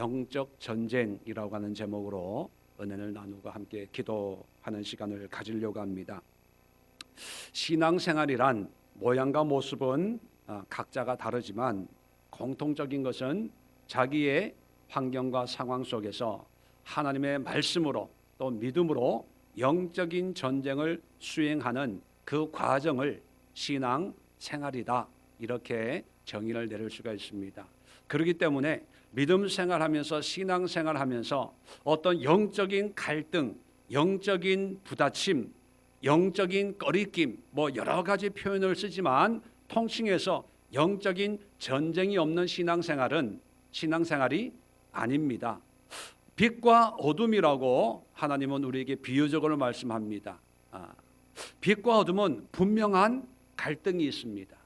영적 전쟁이라고 하는 제목으로 은혜를 나누고 함께 기도하는 시간을 가지려고 합니다. 신앙생활이란 모양과 모습은 각자가 다르지만 공통적인 것은 자기의 환경과 상황 속에서 하나님의 말씀으로 또 믿음으로 영적인 전쟁을 수행하는 그 과정을 신앙생활이다, 이렇게 정의를 내릴 수가 있습니다. 그렇기 때문에 믿음 생활하면서 신앙생활하면서 어떤 영적인 갈등, 영적인 부딪힘, 영적인 꺼리낌, 여러 가지 표현을 쓰지만 통칭해서 영적인 전쟁이 없는 신앙생활은 신앙생활이 아닙니다. 빛과 어둠이라고 하나님은 우리에게 비유적으로 말씀합니다. 빛과 어둠은 분명한 갈등이 있습니다.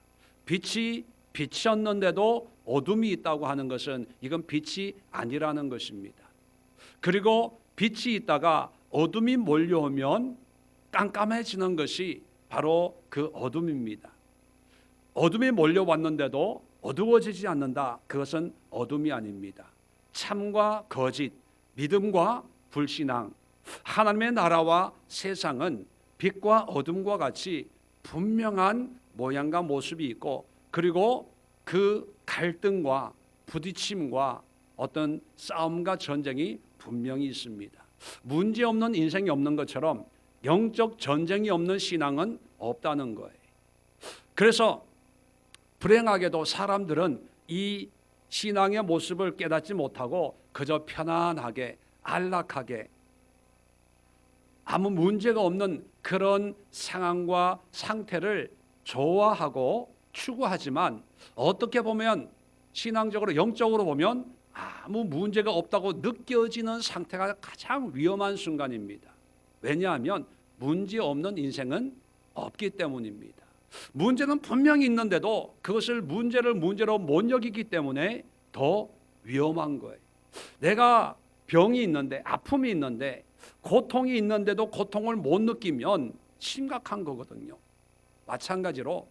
빛이 빛이었는데도 어둠이 있다고 하는 것은 이건 빛이 아니라는 것입니다. 그리고 빛이 있다가 어둠이 몰려오면 깜깜해지는 것이 바로 그 어둠입니다. 어둠이 몰려왔는데도 어두워지지 않는다, 그것은 어둠이 아닙니다. 참과 거짓, 믿음과 불신앙, 하나님의 나라와 세상은 빛과 어둠과 같이 분명한 모양과 모습이 있고, 그리고 그 갈등과 부딪힘과 어떤 싸움과 전쟁이 분명히 있습니다. 문제없는 인생이 없는 것처럼 영적 전쟁이 없는 신앙은 없다는 거예요. 그래서 불행하게도 사람들은 이 신앙의 모습을 깨닫지 못하고 그저 편안하게 안락하게 아무 문제가 없는 그런 상황과 상태를 좋아하고 추구하지만, 어떻게 보면 신앙적으로 영적으로 보면 아무 문제가 없다고 느껴지는 상태가 가장 위험한 순간입니다. 왜냐하면 문제 없는 인생은 없기 때문입니다. 문제는 분명히 있는데도 그것을 문제로 못 여기기 때문에 더 위험한 거예요. 내가 병이 있는데, 아픔이 있는데, 고통이 있는데도 고통을 못 느끼면 심각한 거거든요. 마찬가지로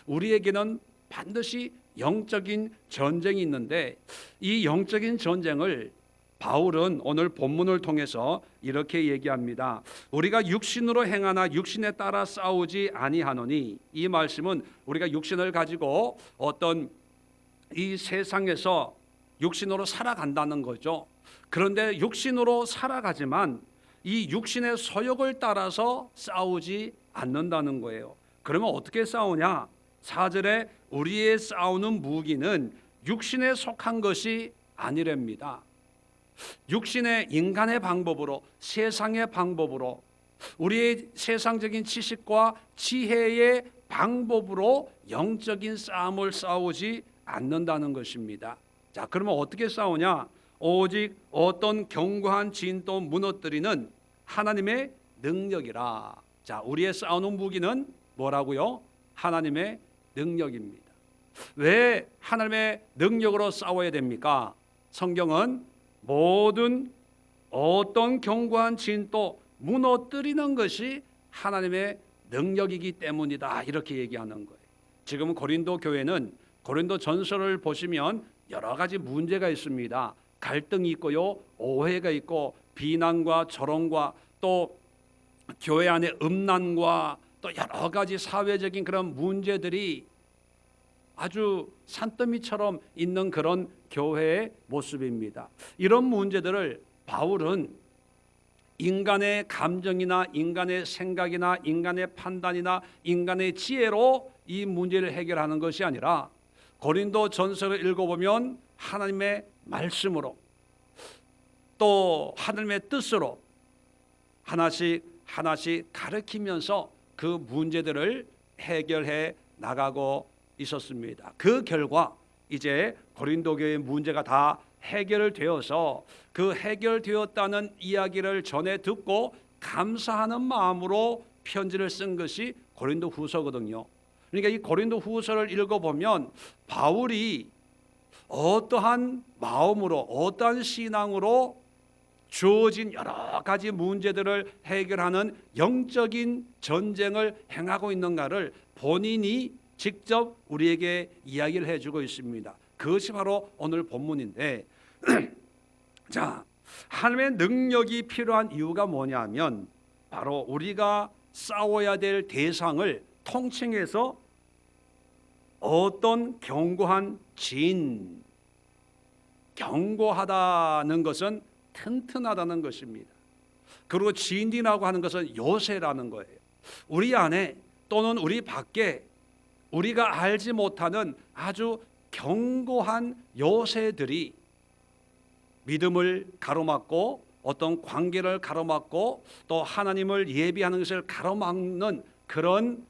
우리에게는 반드시 영적인 전쟁이 있는데, 이 영적인 전쟁을 바울은 오늘 본문을 통해서 이렇게 얘기합니다. 우리가 육신으로 행하나 육신에 따라 싸우지 아니하노니, 이 말씀은 우리가 육신을 가지고 어떤 이 세상에서 육신으로 살아간다는 거죠. 그런데 육신으로 살아가지만 이 육신의 소욕을 따라서 싸우지 않는다는 거예요. 그러면 어떻게 싸우냐? 4절에 우리의 싸우는 무기는 육신에 속한 것이 아니랍니다. 육신의 인간의 방법으로, 세상의 방법으로, 우리의 세상적인 지식과 지혜의 방법으로 영적인 싸움을 싸우지 않는다는 것입니다. 자, 그러면 어떻게 싸우냐? 오직 어떤 견고한 진도 무너뜨리는 하나님의 능력이라. 자, 우리의 싸우는 무기는 뭐라고요? 하나님의 능력입니다. 왜 하나님의 능력으로 싸워야 됩니까? 성경은 모든 어떤 견고한 진도 무너뜨리는 것이 하나님의 능력이기 때문이다, 이렇게 얘기하는 거예요. 지금 고린도 교회는 고린도 전서를 보시면 여러 가지 문제가 있습니다. 갈등이 있고요, 오해가 있고, 비난과 조롱과 또 교회 안에 음란과 또 여러 가지 사회적인 그런 문제들이 아주 산더미처럼 있는 그런 교회의 모습입니다. 이런 문제들을 바울은 인간의 감정이나 인간의 생각이나 인간의 판단이나 인간의 지혜로 이 문제를 해결하는 것이 아니라 고린도 전서를 읽어보면 하나님의 말씀으로 또 하나님의 뜻으로 하나씩 하나씩 가르치면서 그 문제들을 해결해 나가고 있었습니다. 그 결과 이제 고린도 교회의 문제가 다 해결되어서 그 해결되었다는 이야기를 전해 듣고 감사하는 마음으로 편지를 쓴 것이 고린도 후서거든요. 그러니까 이 고린도 후서를 읽어보면 바울이 어떠한 마음으로, 어떠한 신앙으로 주어진 여러 가지 문제들을 해결하는 영적인 전쟁을 행하고 있는가를 본인이 직접 우리에게 이야기를 해주고 있습니다. 그것이 바로 오늘 본문인데 자, 하나님의 능력이 필요한 이유가 뭐냐면 바로 우리가 싸워야 될 대상을 통칭해서 어떤 견고한 진, 견고하다는 것은 튼튼하다는 것입니다. 그리고 진이라고 하는 것은 요새라는 거예요. 우리 안에 또는 우리 밖에 우리가 알지 못하는 아주 견고한 요새들이 믿음을 가로막고 어떤 관계를 가로막고 또 하나님을 예비하는 것을 가로막는 그런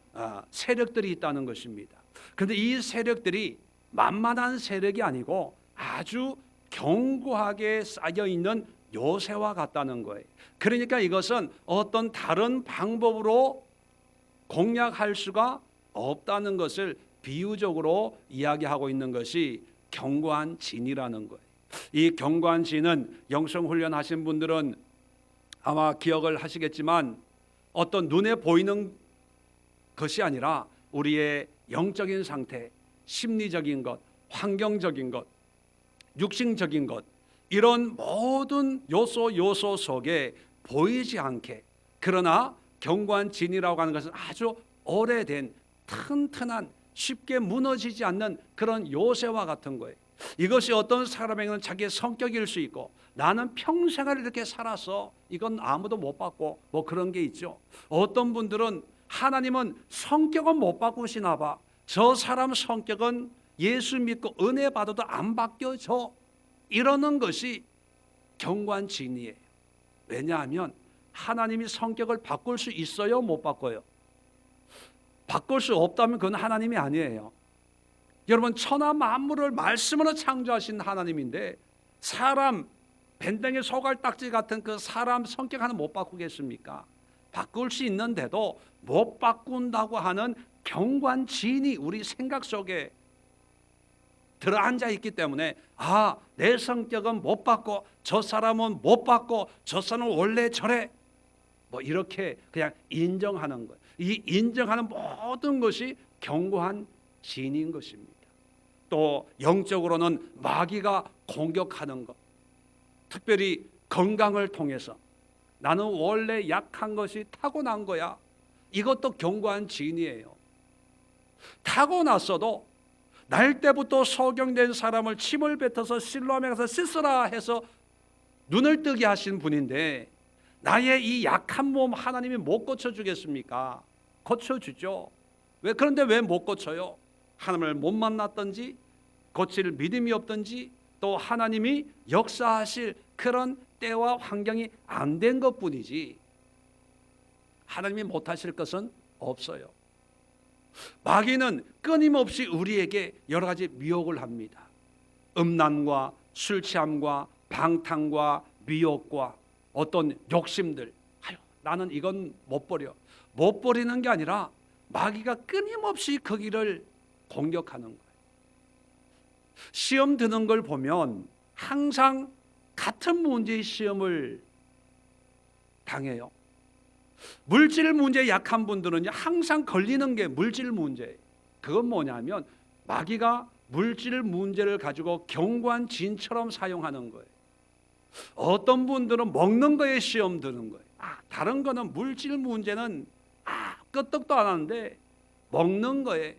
세력들이 있다는 것입니다. 그런데 이 세력들이 만만한 세력이 아니고 아주 견고하게 쌓여 있는 요새와 같다는 거예요. 그러니까 이것은 어떤 다른 방법으로 공략할 수가 없다는 것을 비유적으로 이야기하고 있는 것이 견고한 진이라는 거예요. 이 견고한 진은 영성훈련 하신 분들은 아마 기억을 하시겠지만 어떤 눈에 보이는 것이 아니라 우리의 영적인 상태, 심리적인 것, 환경적인 것, 육신적인 것, 이런 모든 요소 속에 보이지 않게, 그러나 견고한 진이라고 하는 것은 아주 오래된 튼튼한 쉽게 무너지지 않는 그런 요새와 같은 거예요. 이것이 어떤 사람에게는 자기의 성격일 수 있고, 나는 평생을 이렇게 살아서 이건 아무도 못 바꿔, 뭐 그런 게 있죠. 어떤 분들은 하나님은 성격은 못 바꾸시나 봐. 저 사람 성격은 예수 믿고 은혜 받아도 안 바뀌어져. 이러는 것이 견고한 진이에요. 왜냐하면 하나님이 성격을 바꿀 수 있어요, 못 바꿔요? 바꿀 수 없다면 그건 하나님이 아니에요. 여러분, 천하 만물을 말씀으로 창조하신 하나님인데 사람 밴댕이 소갈딱지 같은 그 사람 성격 하나 못 바꾸겠습니까? 바꿀 수 있는데도 못 바꾼다고 하는 견고한 진이 우리 생각 속에 들어앉아 있기 때문에 내 성격은 못 바꿔, 저 사람은 못 바꿔, 저 사람은 원래 저래, 뭐 이렇게 그냥 인정하는 거예요. 이 인정하는 모든 것이 견고한 진인 것입니다. 또 영적으로는 마귀가 공격하는 것, 특별히 건강을 통해서 나는 원래 약한 것이 타고난 거야, 이것도 견고한 진이에요. 타고났어도 날 때부터 소경된 사람을 침을 뱉어서 실로암에 가서 씻으라 해서 눈을 뜨게 하신 분인데 나의 이 약한 몸 하나님이 못 고쳐주겠습니까? 고쳐주죠. 그런데 왜 못 고쳐요? 하나님을 못 만났든지 고칠 믿음이 없든지 또 하나님이 역사하실 그런 때와 환경이 안 된 것뿐이지 하나님이 못하실 것은 없어요. 마귀는 끊임없이 우리에게 여러 가지 미혹을 합니다. 음란과 술 취함과 방탕과 미혹과 어떤 욕심들, 나는 이건 못 버려. 못 버리는 게 아니라 마귀가 끊임없이 그 길을 공격하는 거예요. 시험 드는 걸 보면 항상 같은 문제의 시험을 당해요. 물질 문제에 약한 분들은 항상 걸리는 게 물질 문제예요. 그건 뭐냐면 마귀가 물질 문제를 가지고 견고한 진처럼 사용하는 거예요. 어떤 분들은 먹는 거에 시험 드는 거예요. 다른 거는 물질 문제는 끄떡도 안 하는데 먹는 거에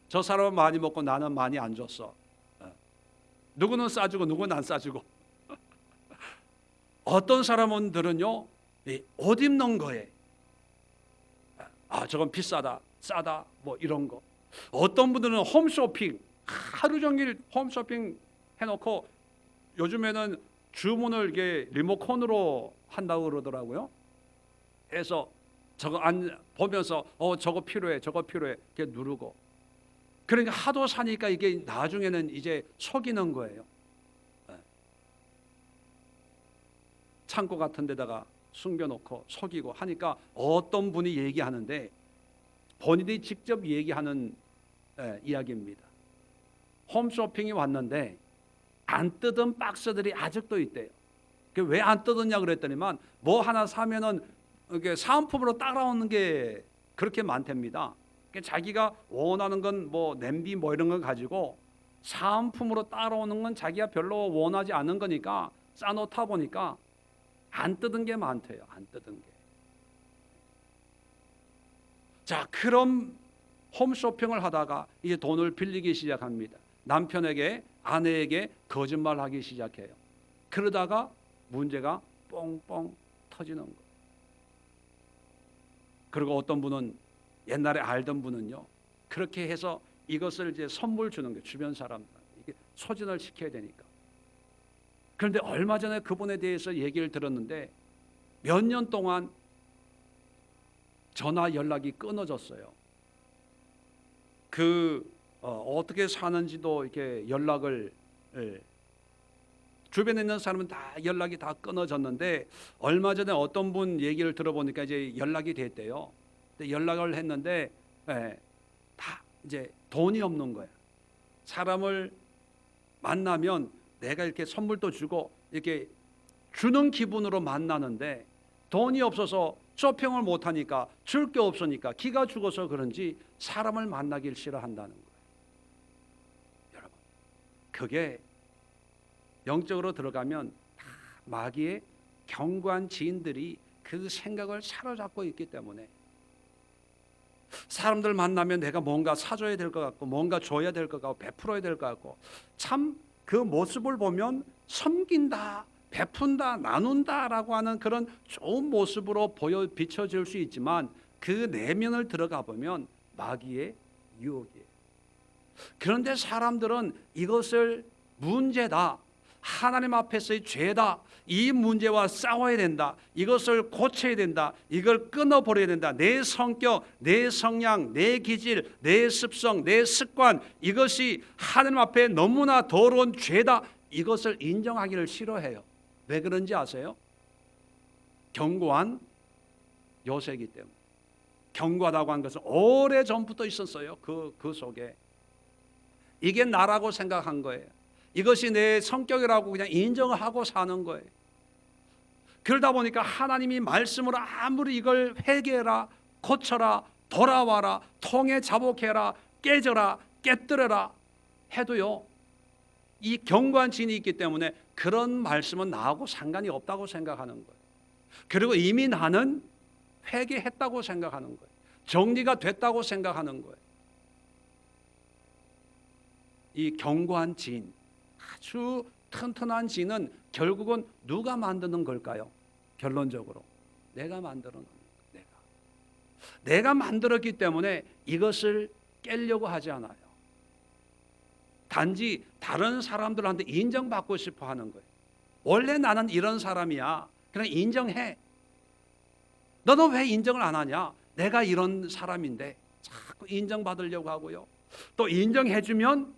저 사람은 많이 먹고 나는 많이 안 줬어. 누구는 싸주고 누구는 안 싸주고. 어떤 사람들은요, 옷 입는 거에 저건 비싸다, 싸다, 뭐 이런 거. 어떤 분들은 홈쇼핑, 하루 종일 홈쇼핑 해놓고 요즘에는 주문을 이게 리모컨으로 한다고 그러더라고요. 그래서 저거 안 보면서 저거 필요해, 저거 필요해 이렇게 누르고. 그러니까 하도 사니까 이게 나중에는 이제 속이는 거예요. 창고 같은 데다가 숨겨놓고 속이고 하니까 어떤 분이 얘기하는데 본인이 직접 얘기하는 이야기입니다. 홈쇼핑이 왔는데 안 뜯은 박스들이 아직도 있대요. 왜 안 뜯었냐 그랬더니만 뭐 하나 사면은 이게 사은품으로 따라오는 게 그렇게 많답니다. 자기가 원하는 건 뭐 냄비 뭐 이런 걸 가지고 사은품으로 따라오는 건 자기가 별로 원하지 않는 거니까 쌓아놓다 보니까 안 뜯은 게 많대요. 안 뜯은 게. 자, 그럼 홈쇼핑을 하다가 이제 돈을 빌리기 시작합니다. 남편에게, 아내에게 거짓말하기 시작해요. 그러다가 문제가 뻥뻥 터지는 거예요. 그리고 어떤 분은, 옛날에 알던 분은요, 그렇게 해서 이것을 이제 선물 주는 거예요. 주변 사람들한테. 이게 소진을 시켜야 되니까. 그런데 얼마 전에 그분에 대해서 얘기를 들었는데 몇 년 동안 전화 연락이 끊어졌어요. 어떻게 사는지도 이렇게 연락을, 주변에 있는 사람은 다 연락이 다 끊어졌는데 얼마 전에 어떤 분 얘기를 들어보니까 이제 연락이 됐대요. 근데 연락을 했는데 다 이제 돈이 없는 거야. 사람을 만나면 내가 이렇게 선물도 주고 이렇게 주는 기분으로 만나는데 돈이 없어서 쇼핑을 못하니까, 줄 게 없으니까, 기가 죽어서 그런지 사람을 만나길 싫어한다는 거예요. 여러분, 그게 영적으로 들어가면 다 마귀의 견고한 지인들이 그 생각을 사로잡고 있기 때문에 사람들 만나면 내가 뭔가 사줘야 될 것 같고, 뭔가 줘야 될 것 같고, 베풀어야 될 것 같고, 참 그 모습을 보면 섬긴다, 베푼다, 나눈다라고 하는 그런 좋은 모습으로 비춰질 수 있지만 그 내면을 들어가 보면 마귀의 유혹이에요. 그런데 사람들은 이것을 문제다, 하나님 앞에서의 죄다, 이 문제와 싸워야 된다, 이것을 고쳐야 된다, 이걸 끊어버려야 된다, 내 성격, 내 성향, 내 기질, 내 습성, 내 습관, 이것이 하나님 앞에 너무나 더러운 죄다, 이것을 인정하기를 싫어해요. 왜 그런지 아세요? 견고한 요새이기 때문에. 견고하다고 한 것은 오래전부터 있었어요. 그 속에. 이게 나라고 생각한 거예요. 이것이 내 성격이라고 그냥 인정을 하고 사는 거예요. 그러다 보니까 하나님이 말씀으로 아무리 이걸 회개해라, 고쳐라, 돌아와라, 통해 자복해라, 깨져라, 깨뜨려라 해도요, 이 견고한 진이 있기 때문에 그런 말씀은 나하고 상관이 없다고 생각하는 거예요. 그리고 이미 나는 회개했다고 생각하는 거예요. 정리가 됐다고 생각하는 거예요. 이 견고한 진, 아주 튼튼한 진은 결국은 누가 만드는 걸까요? 결론적으로 내가 만들어 놓는 거예요. 내가 만들었기 때문에 이것을 깨려고 하지 않아요. 단지 다른 사람들한테 인정받고 싶어 하는 거예요. 원래 나는 이런 사람이야. 그냥 인정해. 너는 왜 인정을 안 하냐? 내가 이런 사람인데 자꾸 인정받으려고 하고요. 또 인정해주면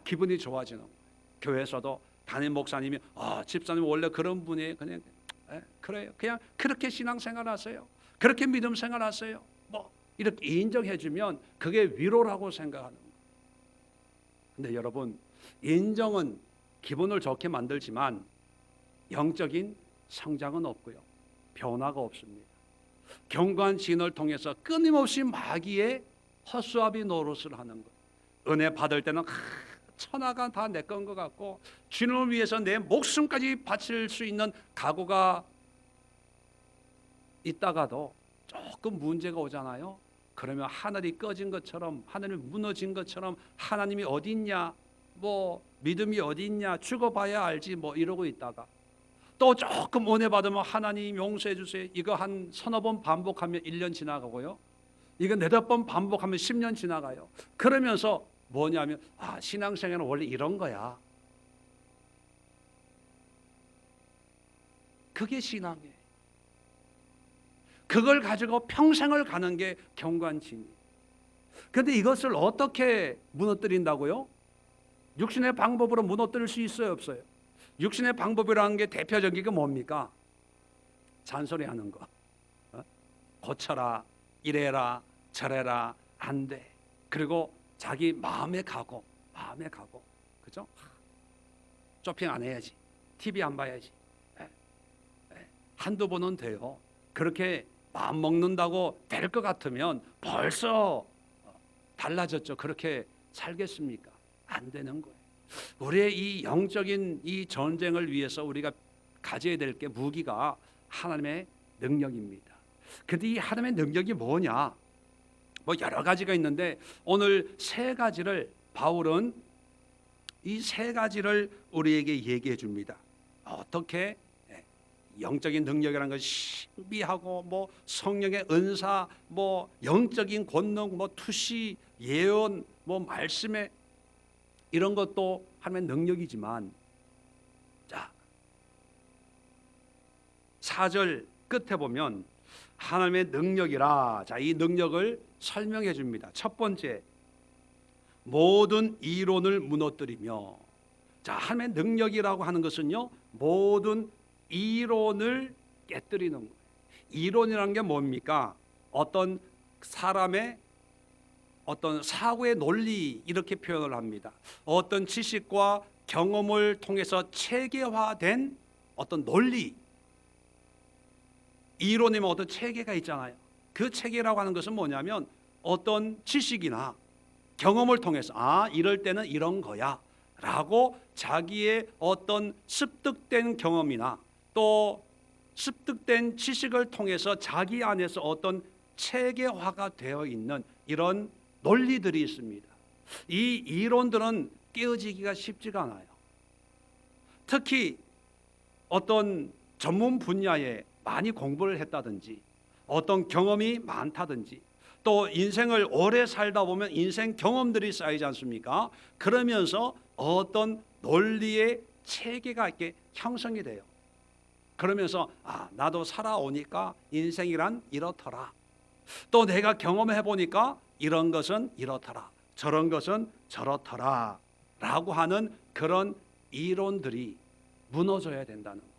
기분이 좋아지는 거예요. 교회에서도 담임 목사님이 집사님 원래 그런 분이에요. 그냥 그래요. 그냥 그렇게 신앙생활하세요. 그렇게 믿음 생활하세요. 뭐 이렇게 인정해주면 그게 위로라고 생각하는 거예요. 근데 여러분, 인정은 기분을 좋게 만들지만 영적인 성장은 없고요, 변화가 없습니다. 견고한 진을 통해서 끊임없이 마귀의 허수아비 노릇을 하는 거예요. 은혜 받을 때는 천하가 다 내 건 것 같고, 주님을 위해서 내 목숨까지 바칠 수 있는 각오가 있다가도 조금 문제가 오잖아요. 그러면 하늘이 꺼진 것처럼, 하늘이 무너진 것처럼, 하나님이 어디 있냐, 뭐 믿음이 어디 있냐, 죽어봐야 알지, 뭐 이러고 있다가 또 조금 은혜 받으면 하나님 용서해 주세요, 이거 한 서너 번 반복하면 1년 지나가고요, 이거 네다섯 번 반복하면 10년 지나가요. 그러면서 뭐냐면 신앙생활은 원래 이런 거야. 그게 신앙이에요. 그걸 가지고 평생을 가는 게 견고한 진이에요. 그런데 이것을 어떻게 무너뜨린다고요? 육신의 방법으로 무너뜨릴 수 있어요, 없어요? 육신의 방법이라는 게 대표적인 게 뭡니까? 잔소리하는 거. 고쳐라, 이래라, 저래라, 안 돼. 그리고 자기 마음에 가고, 그죠? 쇼핑 안 해야지, TV 안 봐야지. 한두 번은 돼요. 그렇게 마음 먹는다고 될 것 같으면 벌써 달라졌죠. 그렇게 살겠습니까? 안 되는 거예요. 우리의 이 영적인 이 전쟁을 위해서 우리가 가져야 될 게 무기가 하나님의 능력입니다. 근데 이 하나님의 능력이 뭐냐? 뭐 여러 가지가 있는데 오늘 세 가지를 바울은 이 세 가지를 우리에게 얘기해 줍니다. 어떻게 영적인 능력이라는 것이 신비하고 뭐 성령의 은사, 뭐 영적인 권능, 뭐 투시, 예언, 뭐 말씀에 이런 것도 하나님의 능력이지만, 자 4절 끝에 보면 하나님의 능력이라, 자 이 능력을 설명해 줍니다. 첫 번째, 모든 이론을 무너뜨리며. 자 하나님의 능력이라고 하는 것은요, 모든 이론을 깨뜨리는 거예요. 이론이라는 게 뭡니까? 어떤 사람의 어떤 사고의 논리, 이렇게 표현을 합니다. 어떤 지식과 경험을 통해서 체계화된 어떤 논리, 이론이면 어떤 체계가 있잖아요. 그 체계라고 하는 것은 뭐냐면 어떤 지식이나 경험을 통해서 이럴 때는 이런 거야 라고 자기의 어떤 습득된 경험이나 또 습득된 지식을 통해서 자기 안에서 어떤 체계화가 되어 있는 이런 논리들이 있습니다. 이 이론들은 깨어지기가 쉽지가 않아요. 특히 어떤 전문 분야에 많이 공부를 했다든지 어떤 경험이 많다든지 또 인생을 오래 살다 보면 인생 경험들이 쌓이지 않습니까? 그러면서 어떤 논리의 체계가 이렇게 형성이 돼요. 그러면서 나도 살아오니까 인생이란 이렇더라. 또 내가 경험해 보니까 이런 것은 이렇더라. 저런 것은 저렇더라. 라고 하는 그런 이론들이 무너져야 된다는 거예요.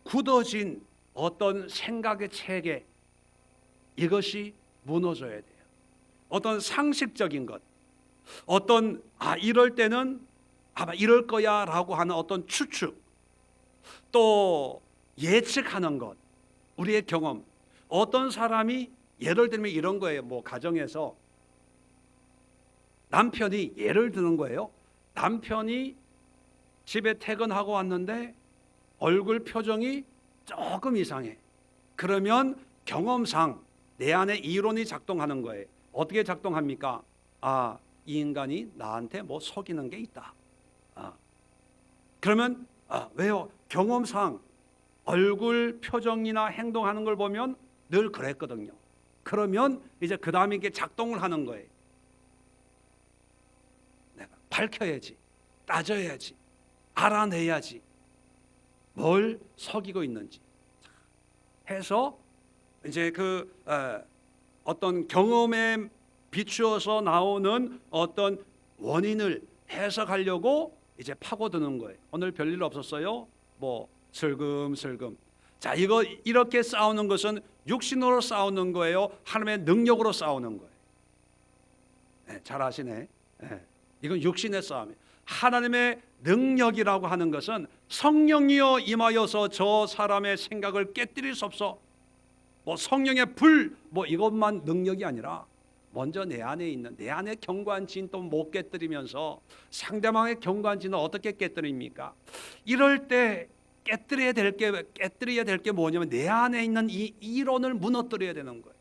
굳어진 어떤 생각의 체계, 이것이 무너져야 돼요. 어떤 상식적인 것, 어떤 이럴 때는 아마 이럴 거야 라고 하는 어떤 추측, 또 예측하는 것, 우리의 경험. 어떤 사람이 예를 들면 이런 거예요. 뭐 가정에서 남편이, 예를 드는 거예요, 남편이 집에 퇴근하고 왔는데 얼굴 표정이 조금 이상해. 그러면 경험상 내 안에 이론이 작동하는 거예요. 어떻게 작동합니까? 이 인간이 나한테 뭐 속이는 게 있다. 그러면 왜요? 경험상 얼굴 표정이나 행동하는 걸 보면 늘 그랬거든요. 그러면 이제 그 다음에 이게 작동을 하는 거예요. 내가 밝혀야지, 따져야지, 알아내야지, 뭘 속이고 있는지 해서 이제 그 어떤 경험에 비추어서 나오는 어떤 원인을 해석하려고 이제 파고드는 거예요. 오늘 별일 없었어요? 뭐 슬금슬금. 자, 이거 이렇게 싸우는 것은 육신으로 싸우는 거예요? 하나님의 능력으로 싸우는 거예요? 잘 아시네. 이건 육신의 싸움이에요. 하나님의 능력이라고 하는 것은 성령이여 임하여서 저 사람의 생각을 깨뜨리소서. 뭐 성령의 불, 뭐 이것만 능력이 아니라 먼저 내 안에 있는, 내 안에 경관진 또 못 깨뜨리면서 상대방의 경관진은 어떻게 깨뜨립니까? 이럴 때 깨뜨려야 될 게 뭐냐면 내 안에 있는 이 이론을 무너뜨려야 되는 거예요.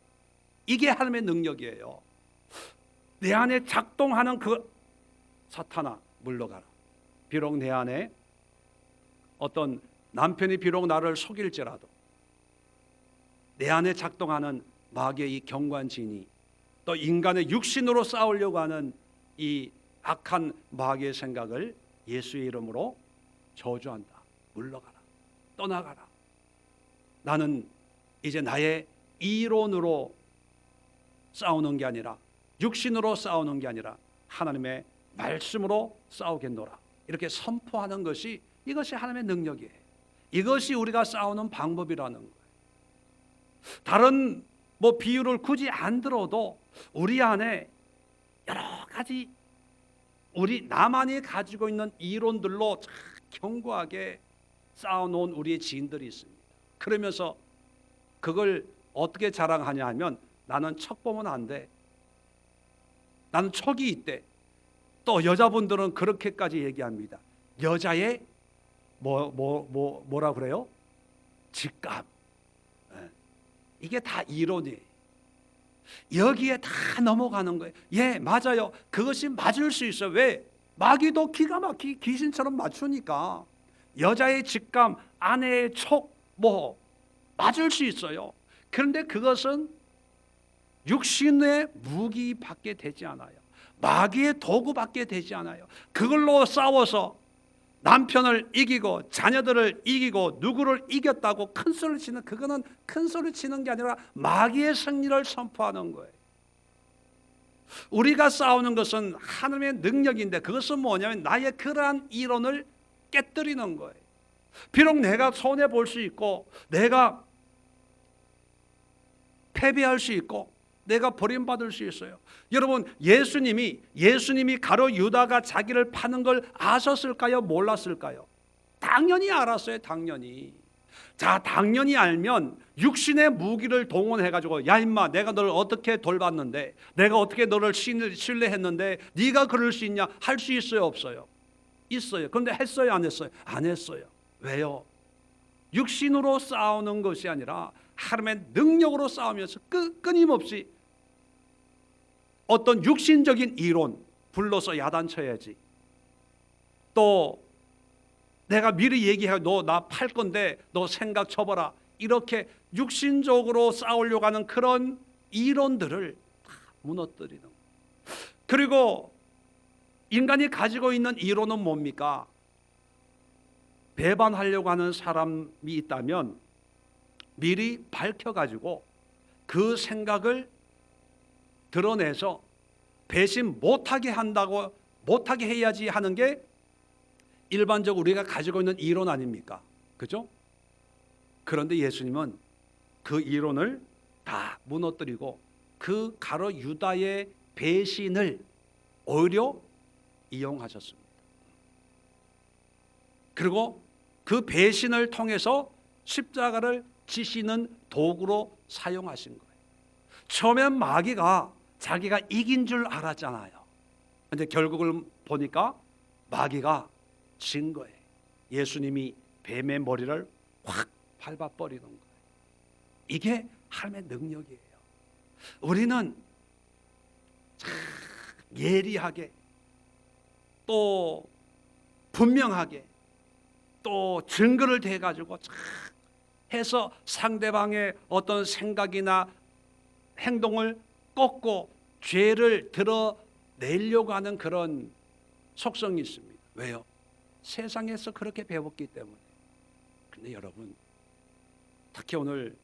이게 하나님의 능력이에요. 내 안에 작동하는 그 사탄아 물러가라. 비록 내 안에 어떤 남편이 비록 나를 속일지라도 내 안에 작동하는 마귀의 이 경관진이, 또 인간의 육신으로 싸우려고 하는 이 악한 마귀의 생각을 예수의 이름으로 저주한다. 물러가라. 떠나가라. 나는 이제 나의 이론으로 싸우는 게 아니라, 육신으로 싸우는 게 아니라 하나님의 말씀으로 싸우겠노라. 이렇게 선포하는 것이, 이것이 하나님의 능력이에요. 이것이 우리가 싸우는 방법이라는 거예요. 다른 뭐 비유를 굳이 안 들어도 우리 안에 여러 가지 나만이 가지고 있는 이론들로 견고하게 쌓아놓은 우리의 지인들이 있습니다. 그러면서 그걸 어떻게 자랑하냐 하면, 나는 척 보면 안 돼. 나는 척이 있대. 또 여자분들은 그렇게까지 얘기합니다. 여자의 뭐라 그래요? 직감. 이게 다 이론이에요. 여기에 다 넘어가는 거예요. 예, 맞아요. 그것이 맞을 수 있어요. 왜? 마귀도 기가 막히게 귀신처럼 맞추니까. 여자의 직감, 아내의 촉, 맞을 수 있어요. 그런데 그것은 육신의 무기밖에 되지 않아요. 마귀의 도구밖에 되지 않아요. 그걸로 싸워서 남편을 이기고 자녀들을 이기고 누구를 이겼다고 큰 소리를 치는, 그거는 큰 소리 치는 게 아니라 마귀의 승리를 선포하는 거예요. 우리가 싸우는 것은 하나님의 능력인데, 그것은 뭐냐면 나의 그러한 이론을 깨뜨리는 거예요. 비록 내가 손해 볼 수 있고 내가 패배할 수 있고 내가 버림받을 수 있어요. 여러분, 예수님이 가룟 유다가 자기를 파는 걸 아셨을까요? 몰랐을까요? 당연히 알았어요. 당연히. 자, 당연히 알면 육신의 무기를 동원해가지고, 야 임마, 내가 너를 어떻게 돌봤는데, 내가 어떻게 너를 신뢰했는데 네가 그럴 수 있냐? 할 수 있어요? 없어요? 있어요. 그런데 했어요? 안 했어요? 안 했어요. 왜요? 육신으로 싸우는 것이 아니라 하나님의 능력으로 싸우면서 끊임없이 어떤 육신적인 이론 불러서 야단쳐야지. 또 내가 미리 얘기해, 너 나 팔 건데 너 생각 쳐봐라. 이렇게 육신적으로 싸우려고 하는 그런 이론들을 다 무너뜨리는 거예요. 그리고 인간이 가지고 있는 이론은 뭡니까? 배반하려고 하는 사람이 있다면 미리 밝혀가지고 그 생각을 드러내서 배신 못하게 해야지 하는 게 일반적으로 우리가 가지고 있는 이론 아닙니까? 그죠? 그런데 예수님은 그 이론을 다 무너뜨리고 그 가룟 유다의 배신을 오히려 이용하셨습니다. 그리고 그 배신을 통해서 십자가를 지시는 도구로 사용하신 거예요. 처음엔 마귀가 자기가 이긴 줄 알았잖아요. 근데 결국을 보니까 마귀가 진 거예요. 예수님이 뱀의 머리를 확 밟아버리는 거예요. 이게 하나님의 능력이에요. 우리는 참 예리하게, 또 분명하게, 또 증거를 대가지고 해서 상대방의 어떤 생각이나 행동을 꺾고 죄를 드러내려고 하는 그런 속성이 있습니다. 왜요? 세상에서 그렇게 배웠기 때문에. 근데 여러분, 특히 오늘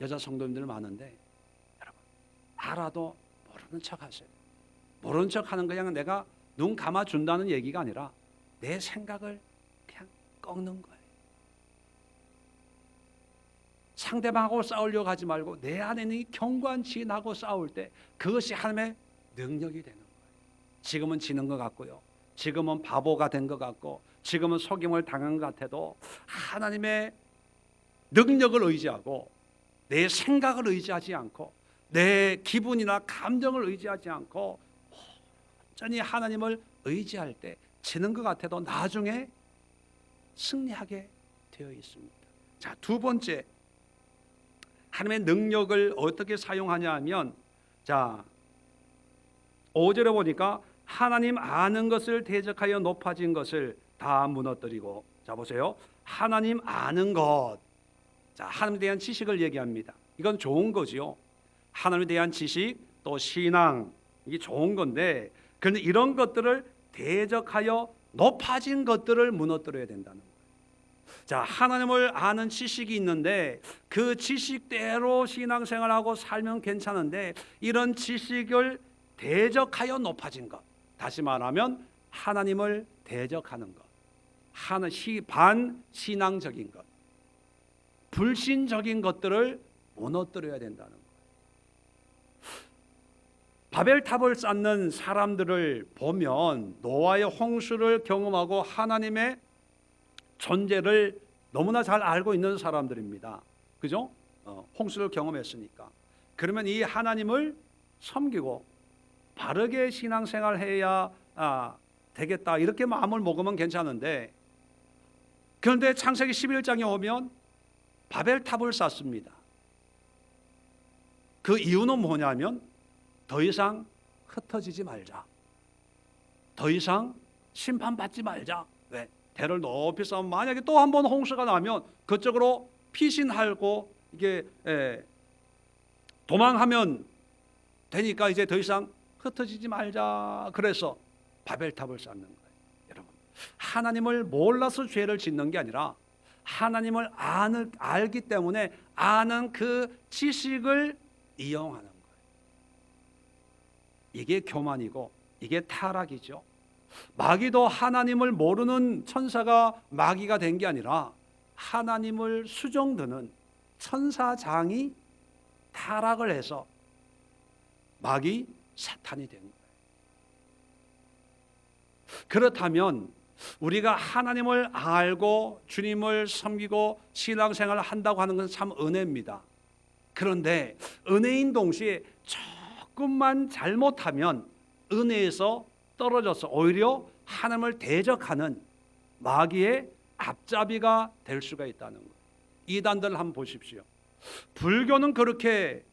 여자 성도님들 많은데, 여러분 알아도 모르는 척 하세요. 모르는 척 하는 거 그냥 내가 눈 감아준다는 얘기가 아니라 내 생각을 그냥 꺾는 거예요. 상대방하고 싸우려고 하지 말고 내 안에 있는 견고한 지인하고 싸울 때 그것이 하나님의 능력이 되는 거예요. 지금은 지는 것 같고요, 지금은 바보가 된 것 같고, 지금은 속임을 당한 것 같아도 하나님의 능력을 의지하고 내 생각을 의지하지 않고 내 기분이나 감정을 의지하지 않고 완전히 하나님을 의지할 때 지는 것 같아도 나중에 승리하게 되어 있습니다. 자, 두 번째, 하나님의 능력을 어떻게 사용하냐 하면, 자 5절에 보니까 하나님 아는 것을 대적하여 높아진 것을 다 무너뜨리고, 자 보세요, 하나님 아는 것. 자, 하나님에 대한 지식을 얘기합니다. 이건 좋은 거지요. 하나님에 대한 지식, 또 신앙, 이게 좋은 건데, 그런데 이런 것들을 대적하여 높아진 것들을 무너뜨려야 된다는 거예요. 자, 하나님을 아는 지식이 있는데 그 지식대로 신앙생활하고 살면 괜찮은데, 이런 지식을 대적하여 높아진 것, 다시 말하면 하나님을 대적하는 것, 반신앙적인 것, 불신적인 것들을 무너뜨려야 된다는 거예요. 바벨탑을 쌓는 사람들을 보면 노아의 홍수를 경험하고 하나님의 존재를 너무나 잘 알고 있는 사람들입니다. 그죠? 홍수를 경험했으니까. 그러면 이 하나님을 섬기고 바르게 신앙생활해야 되겠다 이렇게 마음을 먹으면 괜찮은데, 그런데 창세기 11장에 오면 바벨탑을 쌓습니다. 그 이유는 뭐냐면 더 이상 흩어지지 말자, 더 이상 심판받지 말자. 왜? 대를 높이 쌓으면 만약에 또 한 번 홍수가 나면 그쪽으로 피신하고 이게 도망하면 되니까 이제 더 이상 흩어지지 말자. 그래서 바벨탑을 쌓는 거예요. 여러분, 하나님을 몰라서 죄를 짓는 게 아니라 하나님을 알기 때문에 아는 그 지식을 이용하는 거예요. 이게 교만이고 이게 타락이죠. 마귀도 하나님을 모르는 천사가 마귀가 된 게 아니라 하나님을 수종드는 천사장이 타락을 해서 마귀 사탄이 된 거예요. 그렇다면 우리가 하나님을 알고 주님을 섬기고 신앙생활을 한다고 하는 것은 참 은혜입니다. 그런데 은혜인 동시에 조금만 잘못하면 은혜에서 떨어져서 오히려 하나님을 대적하는 마귀의 앞잡이가 될 수가 있다는 거예요. 이단들 한번 보십시오. 불교는 그렇게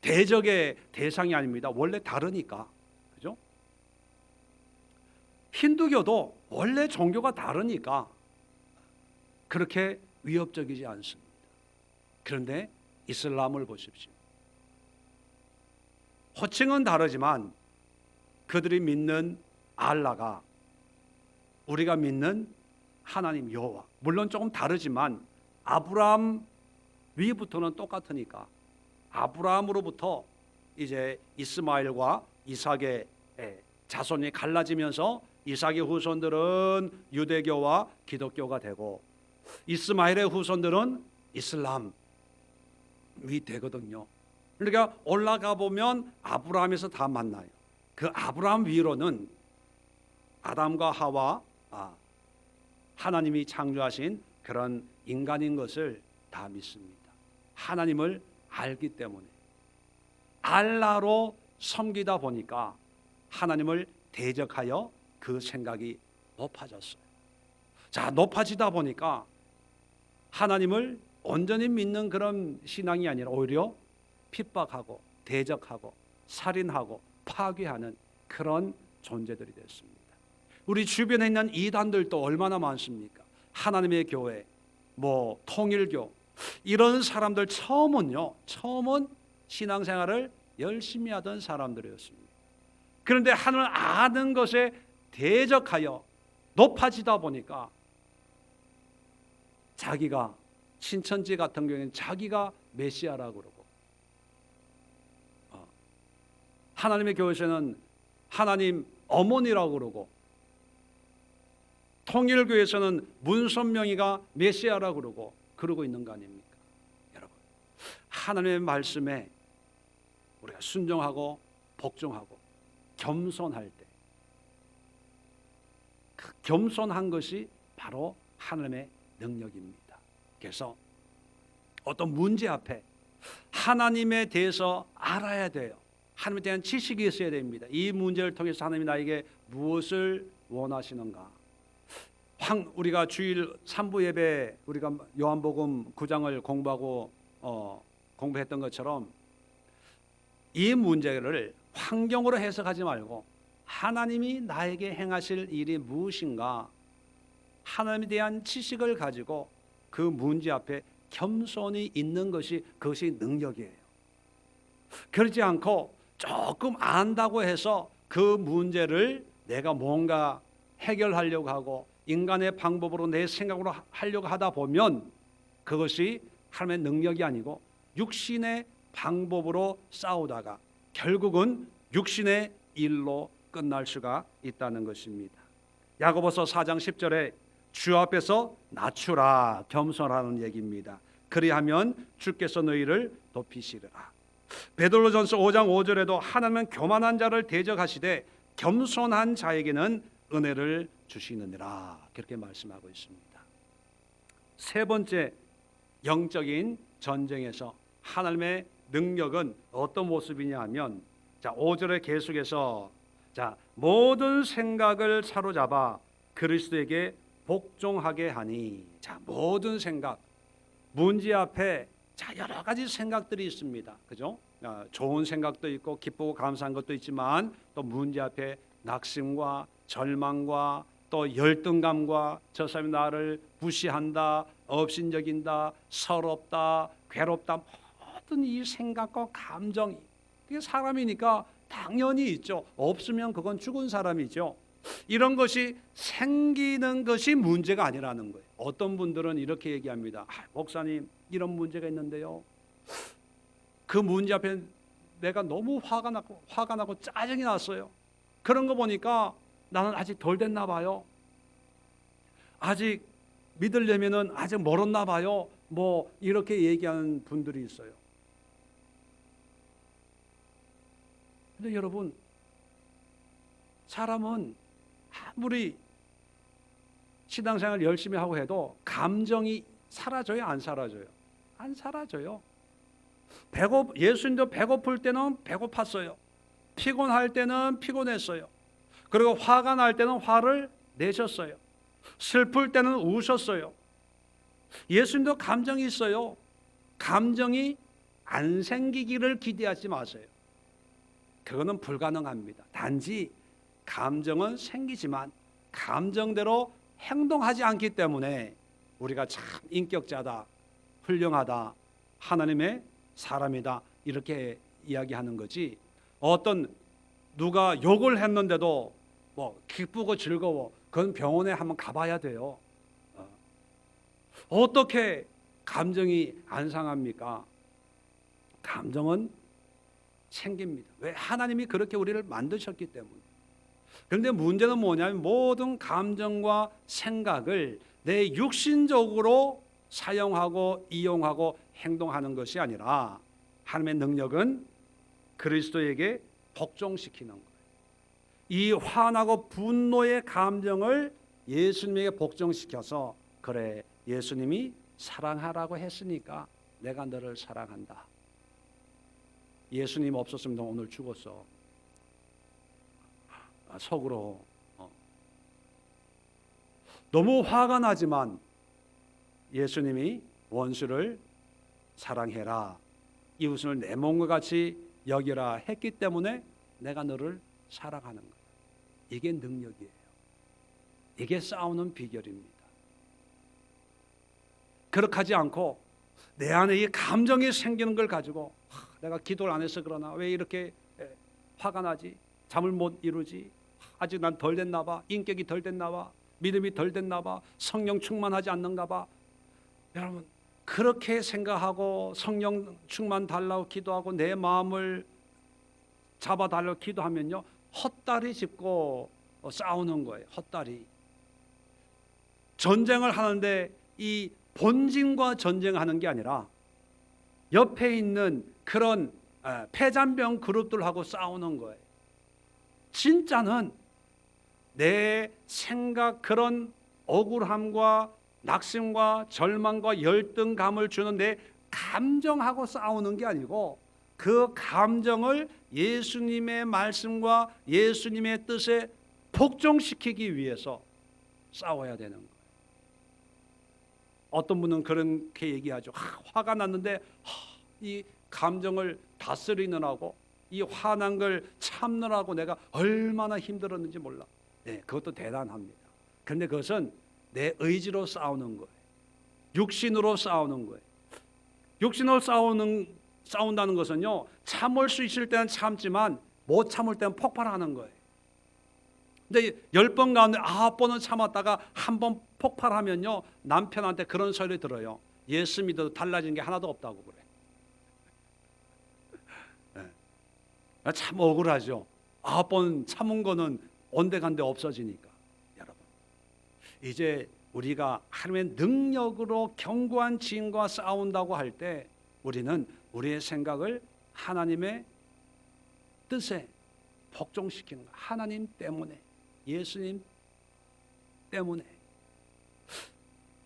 대적의 대상이 아닙니다. 원래 다르니까. 그죠? 힌두교도 원래 종교가 다르니까 그렇게 위협적이지 않습니다. 그런데 이슬람을 보십시오. 호칭은 다르지만 그들이 믿는 알라가 우리가 믿는 하나님 여호와, 물론 조금 다르지만 아브라함 위부터는 똑같으니까 아브라함으로부터 이제 이스마엘과 이삭의 자손이 갈라지면서 이삭의 후손들은 유대교와 기독교가 되고 이스마엘의 후손들은 이슬람이 되거든요. 그러니까 올라가 보면 아브라함에서 다 만나요. 그 아브라함 위로는 아담과 하와, 하나님이 창조하신 그런 인간인 것을 다 믿습니다. 하나님을 알기 때문에 알라로 섬기다 보니까 하나님을 대적하여 그 생각이 높아졌어요. 자, 높아지다 보니까 하나님을 온전히 믿는 그런 신앙이 아니라 오히려 핍박하고 대적하고 살인하고 파괴하는 그런 존재들이 됐습니다. 우리 주변에 있는 이단들도 얼마나 많습니까? 하나님의 교회, 통일교, 이런 사람들 처음은 신앙생활을 열심히 하던 사람들이었습니다. 그런데 하나님을 아는 것에 대적하여 높아지다 보니까 자기가 신천지 같은 경우에는 자기가 메시아라고 그러고, 하나님의 교회에서는 하나님 어머니라고 그러고, 통일교에서는 문선명이가 메시아라고 그러고 있는 거 아닙니까? 여러분, 하나님의 말씀에 우리가 순종하고 복종하고 겸손할 때, 그 겸손한 것이 바로 하나님의 능력입니다. 그래서 어떤 문제 앞에 하나님에 대해서 알아야 돼요. 하나님에 대한 지식이 있어야 됩니다. 이 문제를 통해서 하나님이 나에게 무엇을 원하시는가? 우리가 주일 3부 예배 우리가 요한복음 9장을 공부했던 것처럼 이 문제를 환경으로 해석하지 말고 하나님이 나에게 행하실 일이 무엇인가, 하나님에 대한 지식을 가지고 그 문제 앞에 겸손히 있는 것이 그것이 능력이에요. 그렇지 않고 조금 안다고 해서 그 문제를 내가 뭔가 해결하려고 하고 인간의 방법으로 내 생각으로 하려고 하다 보면 그것이 하나님의 능력이 아니고 육신의 방법으로 싸우다가 결국은 육신의 일로 끝날 수가 있다는 것입니다. 야고보서 4장 10절에 주 앞에서 낮추라, 겸손하는 얘기입니다. 그리하면 주께서 너희를 높이시리라. 베드로전서 5장 5절에도 하나님은 교만한 자를 대적하시되 겸손한 자에게는 은혜를 주시느니라, 그렇게 말씀하고 있습니다. 세 번째 영적인 전쟁에서 하나님의 능력은 어떤 모습이냐 하면, 5절에 계속해서 모든 생각을 사로잡아 그리스도에게 복종하게 하니. 자, 모든 생각. 문제 앞에 자, 여러 가지 생각들이 있습니다. 그죠? 좋은 생각도 있고 기쁘고 감사한 것도 있지만 또 문제 앞에 낙심과 절망과 또 열등감과 저 사람이 나를 무시한다, 업신여긴다, 서럽다, 괴롭다, 모든 이 생각과 감정이, 그게 사람이니까 당연히 있죠. 없으면 그건 죽은 사람이죠. 이런 것이 생기는 것이 문제가 아니라는 거예요. 어떤 분들은 이렇게 얘기합니다. 목사님, 이런 문제가 있는데요, 그 문제 앞에 내가 너무 화가 나고 짜증이 났어요. 그런 거 보니까 나는 아직 덜 됐나 봐요. 아직 믿으려면은 아직 멀었나 봐요. 뭐 이렇게 얘기하는 분들이 있어요. 근데 여러분, 사람은 아무리 신앙생활 열심히 하고 해도 감정이 사라져요, 안 사라져요? 안 사라져요. 예수님도 배고플 때는 배고팠어요. 피곤할 때는 피곤했어요. 그리고 화가 날 때는 화를 내셨어요. 슬플 때는 우셨어요. 예수님도 감정이 있어요. 감정이 안 생기기를 기대하지 마세요. 그거는 불가능합니다. 단지 감정은 생기지만 감정대로 행동하지 않기 때문에 우리가 참 인격자다, 훌륭하다, 하나님의 사람이다, 이렇게 이야기하는 거지. 어떤 누가 욕을 했는데도 뭐 기쁘고 즐거워, 그건 병원에 한번 가봐야 돼요. 어떻게 감정이 안 상합니까? 감정은 생깁니다. 왜? 하나님이 그렇게 우리를 만드셨기 때문에. 그런데 문제는 뭐냐면 모든 감정과 생각을 내 육신적으로 사용하고 이용하고 행동하는 것이 아니라 하나님의 능력은 그리스도에게 복종시키는 거예요. 이 화나고 분노의 감정을 예수님에게 복종시켜서, 그래, 예수님이 사랑하라고 했으니까 내가 너를 사랑한다. 예수님 없었으면 너 오늘 죽었어. 속으로 너무 화가 나지만 예수님이 원수를 사랑해라, 이웃을 내 몸과 같이 여기라 했기 때문에 내가 너를 사랑하는 거예요. 이게 능력이에요. 이게 싸우는 비결입니다. 그렇게 하지 않고 내 안에 이 감정이 생기는 걸 가지고 내가 기도를 안 해서 그러나 왜 이렇게 화가 나지? 잠을 못 이루지? 아직 난 덜 됐나 봐. 인격이 덜 됐나 봐. 믿음이 덜 됐나 봐. 성령 충만하지 않는가 봐. 여러분, 그렇게 생각하고 성령 충만 달라고 기도하고 내 마음을 잡아달라고 기도하면요, 헛다리 짚고 싸우는 거예요. 헛다리. 전쟁을 하는데 이 본진과 전쟁하는 게 아니라 옆에 있는 그런 패잔병 그룹들하고 싸우는 거예요. 진짜는 내 생각, 그런 억울함과 낙심과 절망과 열등감을 주는 내 감정하고 싸우는 게 아니고 그 감정을 예수님의 말씀과 예수님의 뜻에 복종시키기 위해서 싸워야 되는 거예요. 어떤 분은 그렇게 얘기하죠. 화가 났는데 이 감정을 다스리느라고, 이 화난 걸 참느라고 내가 얼마나 힘들었는지 몰라. 네, 그것도 대단합니다. 그런데 그것은 내 의지로 싸우는 거예요. 육신으로 싸우는 거예요. 육신으로 싸운다는 것은요, 참을 수 있을 때는 참지만 못 참을 때는 폭발하는 거예요. 근데 10번 가운데 9번은 참았다가 한 번 폭발하면요, 남편한테 그런 소리 들어요. 예수 믿어도 달라진 게 하나도 없다고 그래. 네. 참 억울하죠. 9번 참은 거는 온데간데 없어지니까. 여러분, 이제 우리가 하나님의 능력으로 견고한 지인과 싸운다고 할 때 우리는 우리의 생각을 하나님의 뜻에 복종시키는 거예요. 하나님 때문에, 예수님 때문에.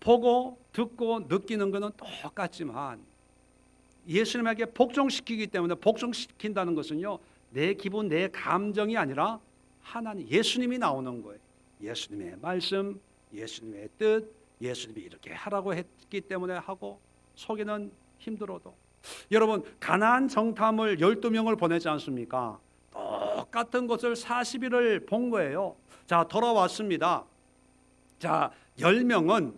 보고 듣고 느끼는 것은 똑같지만 예수님에게 복종시키기 때문에, 복종시킨다는 것은요, 내 기분, 내 감정이 아니라 하나님, 예수님이 나오는 거예요. 예수님의 말씀, 예수님의 뜻, 예수님이 이렇게 하라고 했기 때문에 하고, 속에는 힘들어도. 여러분, 가나안 정탐을 12명을 보내지 않습니까? 똑같은 것을 40일을 본 거예요. 자, 돌아왔습니다. 자, 10명은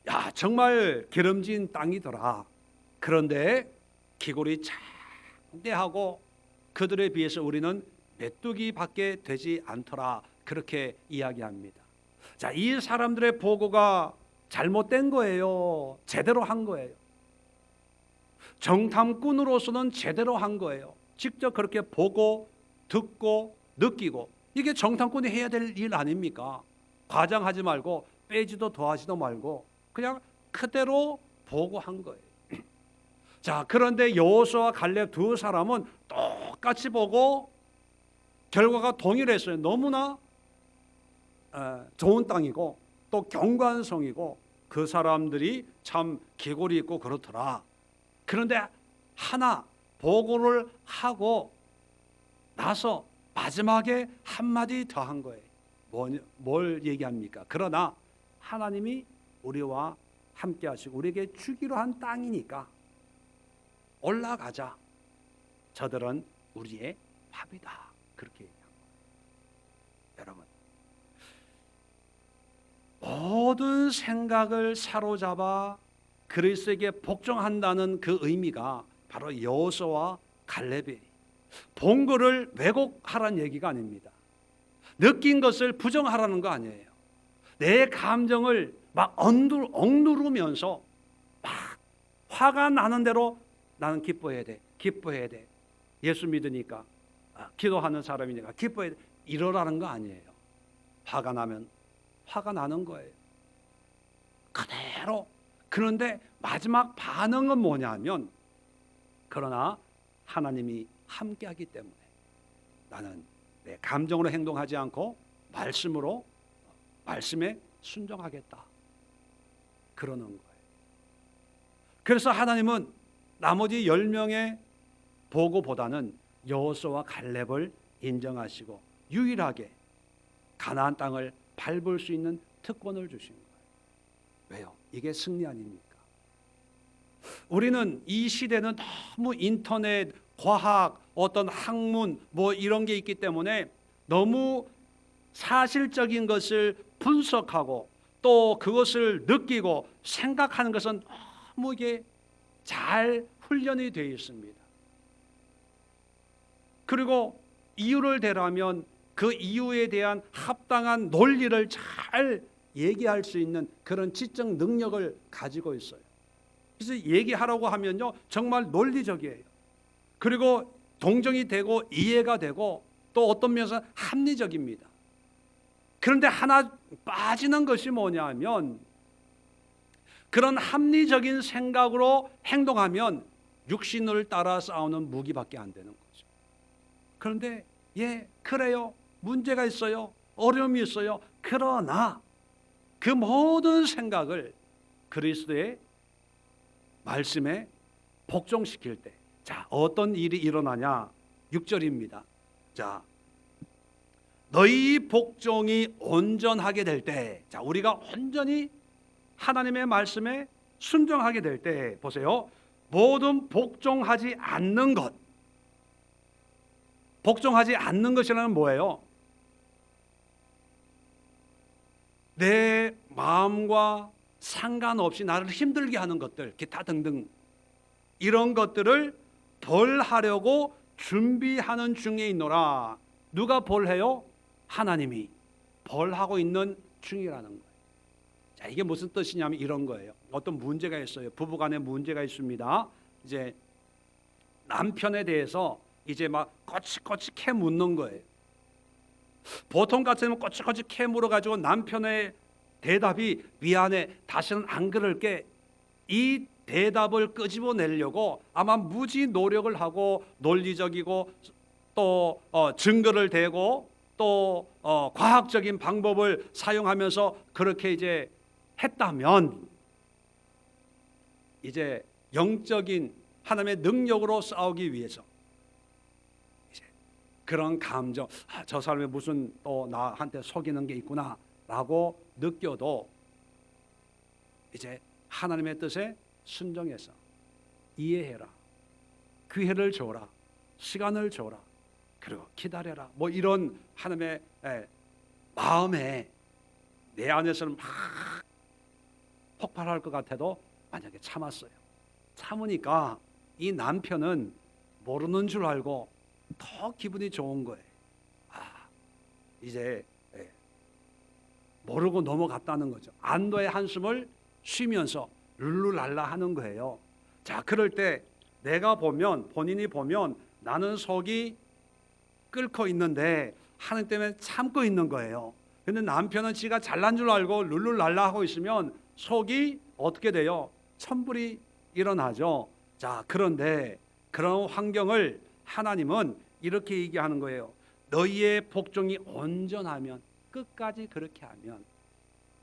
야, 정말 기름진 땅이더라. 그런데 기골이 장대하고 그들에 비해서 우리는 메뚜기밖에 되지 않더라. 그렇게 이야기합니다. 자, 이 사람들의 보고가 잘못된 거예요? 제대로 한 거예요? 정탐꾼으로서는 제대로 한 거예요. 직접 그렇게 보고 듣고 느끼고, 이게 정탐꾼이 해야 될 일 아닙니까? 과장하지 말고 빼지도 더하지도 말고 그냥 그대로 보고한 거예요. 자, 그런데 여호수아와 갈렙 두 사람은 똑같이 보고 결과가 동일했어요. 너무나 좋은 땅이고 또 경관성이고 그 사람들이 참 기골이 있고 그렇더라. 그런데 하나 보고를 하고 나서 마지막에 한마디 더 한 거예요. 뭘 얘기합니까? 그러나 하나님이 우리와 함께 하시고 우리에게 주기로 한 땅이니까 올라가자. 저들은 우리의 밥이다. 그렇게 얘기한 거예요. 여러분, 모든 생각을 사로잡아 그리스도에게 복종한다는 그 의미가 바로 여호수아와 갈렙이 본 것을 왜곡하라는 얘기가 아닙니다. 느낀 것을 부정하라는 거 아니에요. 내 감정을 막 억누르면서 막 화가 나는 대로 나는 기뻐해야 돼. 기뻐해야 돼. 예수 믿으니까, 기도하는 사람이니까 기뻐해야 돼. 이러라는 거 아니에요. 화가 나면 화가 나는 거예요. 그대로. 그런데 마지막 반응은 뭐냐면, 그러나 하나님이 함께하기 때문에 나는 내 감정으로 행동하지 않고 말씀에 순종하겠다. 그러는 거예요. 그래서 하나님은 나머지 10명의 보고보다는 여호수아와 갈렙을 인정하시고 유일하게 가나안 땅을 밟을 수 있는 특권을 주신 거예요. 왜요? 이게 승리 아닙니까? 우리는 이 시대는 너무 인터넷, 과학, 어떤 학문 뭐 이런 게 있기 때문에 너무 사실적인 것을 분석하고 또 그것을 느끼고 생각하는 것은 너무 이게 잘 훈련이 되어 있습니다. 그리고 이유를 대라면 그 이유에 대한 합당한 논리를 잘 얘기할 수 있는 그런 지적 능력을 가지고 있어요. 그래서 얘기하라고 하면요 정말 논리적이에요. 그리고 동정이 되고 이해가 되고 또 어떤 면에서 합리적입니다. 그런데 하나 빠지는 것이 뭐냐면 그런 합리적인 생각으로 행동하면 육신을 따라 싸우는 무기밖에 안 되는 거죠. 그런데 그래요. 문제가 있어요. 어려움이 있어요. 그러나 그 모든 생각을 그리스도의 말씀에 복종시킬 때, 자, 어떤 일이 일어나냐? 6절입니다. 자, 너희 복종이 온전하게 될 때, 자, 우리가 온전히 하나님의 말씀에 순종하게 될 때, 보세요. 모든 복종하지 않는 것. 복종하지 않는 것이라는 뭐예요? 내 마음과 상관없이 나를 힘들게 하는 것들, 기타 등등 이런 것들을 벌하려고 준비하는 중에 있노라. 누가 벌해요? 하나님이 벌하고 있는 중이라는 거예요. 자, 이게 무슨 뜻이냐면 이런 거예요. 어떤 문제가 있어요. 부부간에 문제가 있습니다. 이제 남편에 대해서 이제 막 거칠거칠 캐 묻는 거예요. 보통 같으면 거칠거칠 캐 물어가지고 남편의 대답이 미안해, 다시는 안 그럴게, 이 대답을 끄집어내려고 아마 무지 노력을 하고 논리적이고 또 증거를 대고 또 과학적인 방법을 사용하면서 그렇게 이제 했다면 이제 영적인 하나님의 능력으로 싸우기 위해서 이제 그런 감정, 저 사람이 무슨 또 나한테 속이는 게 있구나라고 느껴도 이제 하나님의 뜻에 순종해서 이해해라, 기회를 줘라, 시간을 줘라, 그리고 기다려라. 뭐 이런 하나님의 마음에 내 안에서는 막 폭발할 것 같아도 만약에 참았어요. 참으니까 이 남편은 모르는 줄 알고 더 기분이 좋은 거예요. 이제 모르고 넘어갔다는 거죠. 안도의 한숨을 쉬면서 룰루랄라 하는 거예요. 자, 그럴 때 내가 보면, 본인이 보면 나는 속이 끓고 있는데 하나님 때문에 참고 있는 거예요. 근데 남편은 지가 잘난 줄 알고 룰루랄라 하고 있으면 속이 어떻게 돼요? 천불이 일어나죠. 자, 그런데 그런 환경을 하나님은 이렇게 얘기하는 거예요. 너희의 복종이 온전하면, 끝까지 그렇게 하면,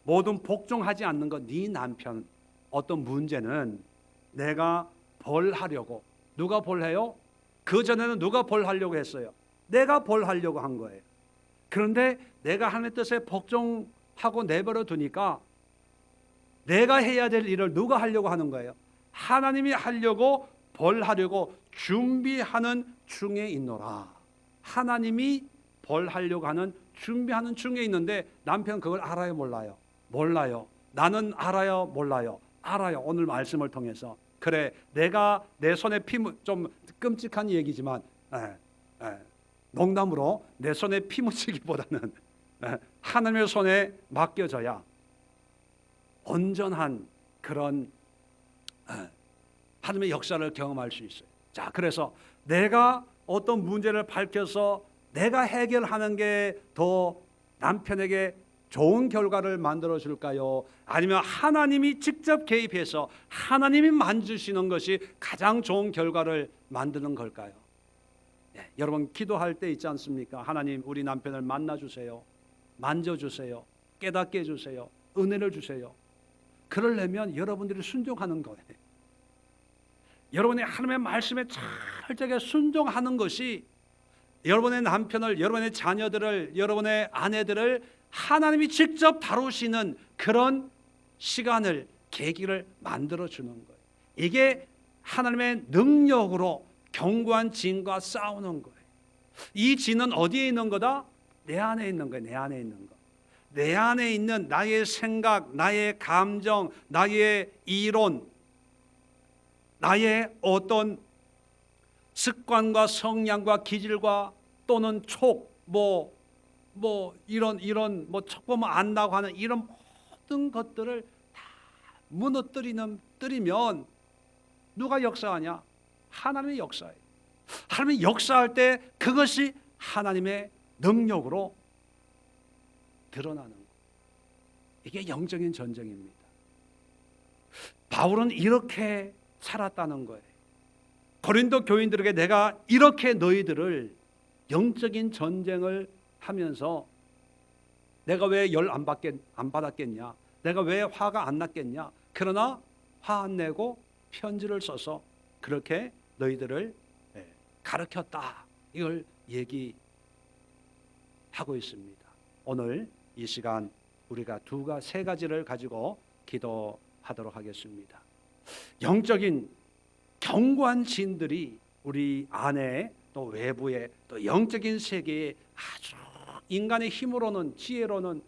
모든 복종하지 않는 것, 네 남편 어떤 문제는 내가 벌하려고. 누가 벌해요? 그 전에는 누가 벌하려고 했어요? 내가 벌하려고 한 거예요. 그런데 내가 하나님의 뜻에 복종하고 내버려 두니까 내가 해야 될 일을 누가 하려고 하는 거예요? 하나님이 하려고 벌하려고 준비하는 중에 있노라. 하나님이 벌하려고 하는 준비하는 중에 있는데 남편 그걸 알아요, 몰라요? 몰라요. 나는 알아요, 몰라요? 알아요. 오늘 말씀을 통해서. 그래, 내가 내 손에 좀 끔찍한 얘기지만 농담으로 내 손에 피 묻히기보다는 하나님의 손에 맡겨져야 온전한 그런 하나님의 역사를 경험할 수 있어요. 자, 그래서 내가 어떤 문제를 밝혀서 내가 해결하는 게 더 남편에게 좋은 결과를 만들어 줄까요? 아니면 하나님이 직접 개입해서 하나님이 만드시는 것이 가장 좋은 결과를 만드는 걸까요? 여러분 기도할 때 있지 않습니까? 하나님, 우리 남편을 만나주세요, 만져주세요, 깨닫게 해주세요, 은혜를 주세요. 그러려면 여러분들이 순종하는 거예요. 여러분이 하나님의 말씀에 철저하게 순종하는 것이 여러분의 남편을, 여러분의 자녀들을, 여러분의 아내들을 하나님이 직접 다루시는 그런 시간을, 계기를 만들어주는 거예요. 이게 하나님의 능력으로 견고한 진과 싸우는 거예요. 이 진은 어디에 있는 거다? 내 안에 있는 거예요. 내 안에 있는 거. 내 안에 있는 나의 생각, 나의 감정, 나의 이론, 나의 어떤 습관과 성향과 기질과 또는 이런 척 보면 안다고 하는 이런 모든 것들을 다 무너뜨리면 누가 역사하냐? 하나님의 역사예요. 하나님이 역사할 때 그것이 하나님의 능력으로 드러나는 거예요. 이게 영적인 전쟁입니다. 바울은 이렇게 살았다는 거예요. 고린도 교인들에게 내가 이렇게 너희들을 영적인 전쟁을 하면서 내가 왜 열 안 받았겠냐? 내가 왜 화가 안 났겠냐? 그러나 화 안 내고 편지를 써서 그렇게 너희들을 가르쳤다. 이걸 얘기하고 있습니다. 오늘 이 시간 우리가 세 가지를 가지고 기도하도록 하겠습니다. 영적인 견고한 진들이 우리 안에 또 외부에 또 영적인 세계에 아주 인간의 힘으로는, 지혜로는,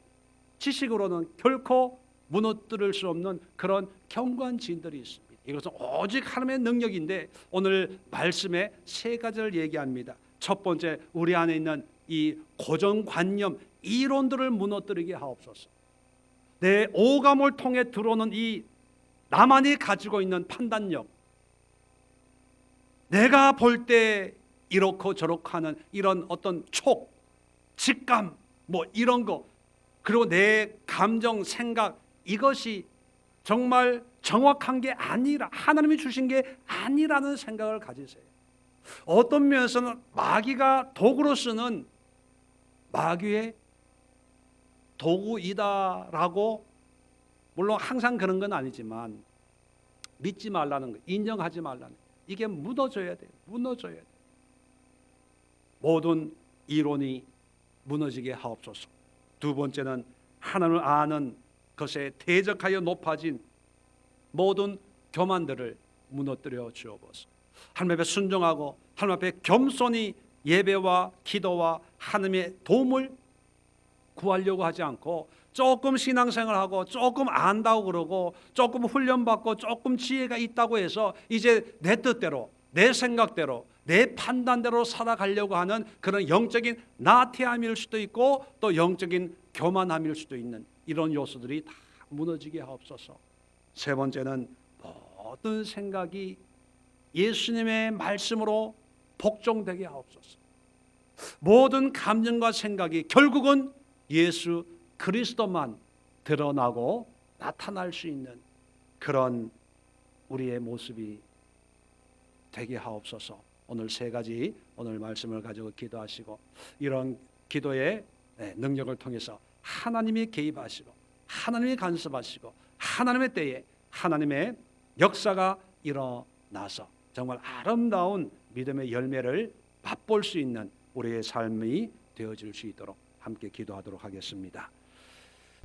지식으로는 결코 무너뜨릴 수 없는 그런 견고한 진들이 있습니다. 이것은 오직 하나님의 능력인데 오늘 말씀에 세 가지를 얘기합니다. 첫 번째, 우리 안에 있는 이 고정관념, 이론들을 무너뜨리게 하옵소서. 내 오감을 통해 들어오는 이 나만이 가지고 있는 판단력, 내가 볼 때 이렇고 저렇고 하는 이런 어떤 직감, 이런 거, 그리고 내 감정, 생각, 이것이 정말 정확한 게 아니라, 하나님이 주신 게 아니라는 생각을 가지세요. 어떤 면에서는 마귀가 도구로 쓰는 마귀의 도구이다라고, 물론 항상 그런 건 아니지만 믿지 말라는 거, 인정하지 말라는 거, 이게 무너져야 돼요. 무너져야 돼요. 모든 이론이 무너지게 하옵소서. 두 번째는 하나님을 아는 것에 대적하여 높아진 모든 교만들을 무너뜨려 주옵소서. 하나님 앞에 순종하고 하나님 앞에 겸손히 예배와 기도와 하나님의 도움을 구하려고 하지 않고 조금 신앙생활하고 조금 안다고 그러고 조금 훈련받고 조금 지혜가 있다고 해서 이제 내 뜻대로 내 생각대로 내 판단대로 살아가려고 하는 그런 영적인 나태함일 수도 있고 또 영적인 교만함일 수도 있는 이런 요소들이 다 무너지게 하옵소서. 세 번째는 모든 생각이 예수님의 말씀으로 복종되게 하옵소서. 모든 감정과 생각이 결국은 예수 그리스도만 드러나고 나타날 수 있는 그런 우리의 모습이 되게 하옵소서. 오늘 세 가지 오늘 말씀을 가지고 기도하시고 이런 기도의 능력을 통해서 하나님이 개입하시고 하나님이 간섭하시고 하나님의 때에 하나님의 역사가 일어나서 정말 아름다운 믿음의 열매를 맛볼 수 있는 우리의 삶이 되어질 수 있도록 함께 기도하도록 하겠습니다.